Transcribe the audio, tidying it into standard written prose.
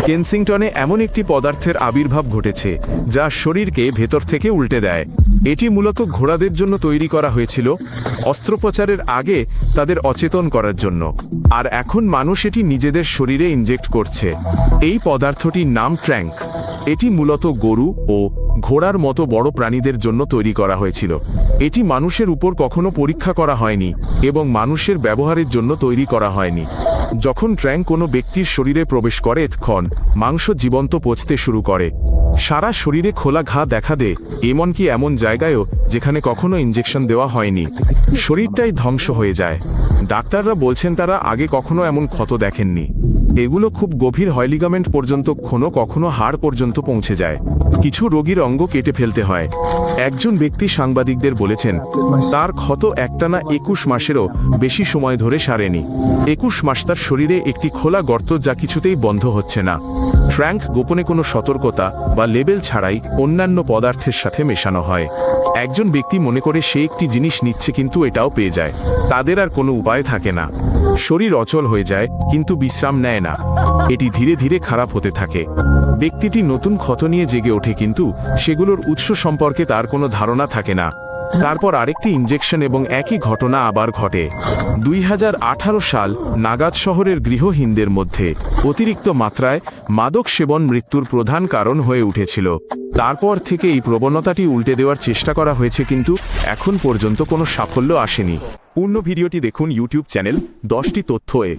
কেনসিংটনে এমন একটি পদার্থের আবির্ভাব ঘটেছে যা শরীরকে ভেতর থেকে উল্টে দেয়। এটি মূলত ঘোড়াদের জন্য তৈরি করা হয়েছিল, অস্ত্রোপচারের আগে তাদের অচেতন করার জন্য, আর এখন মানুষ এটি নিজেদের শরীরে ইনজেক্ট করছে। এই পদার্থটির নাম ট্র্যাঙ্ক। এটি মূলত গরু ও ঘোড়ার মতো বড় প্রাণীদের জন্য তৈরি করা হয়েছিল। এটি মানুষের উপর কখনো পরীক্ষা করা হয়নি এবং মানুষের ব্যবহারের জন্য তৈরি করা হয়নি। যখন ট্র্যাঙ্ক কোনো ব্যক্তির শরীরে প্রবেশ করে তখন মাংস জীবন্ত পচতে শুরু করে, সারা শরীরে খোলা ঘা দেখা দেয়, এমনকি এমন জায়গায়ও যেখানে কখনো ইনজেকশন দেওয়া হয়নি। শরীরটাই ধ্বংস হয়ে যায়। ডাক্তাররা বলছেন তারা আগে কখনো এমন ক্ষত দেখেননি। এগুলো খুব গভীর হয়, লিগামেন্ট পর্যন্ত, কখনো হাড় পর্যন্ত পৌঁছে যায়। কিছু রোগীর অঙ্গ কেটে ফেলতে হয়। একজন ব্যক্তি সাংবাদিকদের বলেছেন তার ক্ষত একটানা 21 মাসেরও বেশি সময় ধরে সারেনি। 21 মাস তার শরীরে একটি খোলা গর্ত যা কিছুতেই বন্ধ হচ্ছে না। ট্র্যাঙ্ক গোপনে কোনো সতর্কতা বা লেবেল ছাড়াই অন্যান্য পদার্থের সাথে মেশানো হয়। একজন ব্যক্তি মনে করে সে একটি জিনিস নিচ্ছে, কিন্তু এটাও পেয়ে যায়। তাদের আর কোনো উপায় থাকে না। শরীর অচল হয়ে যায় কিন্তু বিশ্রাম নেয় না। এটি ধীরে ধীরে খারাপ হতে থাকে। ব্যক্তিটি নতুন ক্ষত নিয়ে জেগে ওঠে, কিন্তু সেগুলোর উৎস সম্পর্কে তার কোনো ধারণা থাকে না। তারপর আরেকটি ইনজেকশন এবং একই ঘটনা আবার ঘটে। 2018 সাল নাগাদ শহরের গৃহহীনদের মধ্যে অতিরিক্ত মাত্রায় মাদক সেবন মৃত্যুর প্রধান কারণ হয়ে উঠেছিল। তারপর থেকে এই প্রবণতাটি উল্টে দেওয়ার চেষ্টা করা হয়েছে, কিন্তু এখন পর্যন্ত কোনো সাফল্য আসেনি। পূর্ণ ভিডিওটি দেখুন ইউটিউব চ্যানেল 10টি তথ্য এ।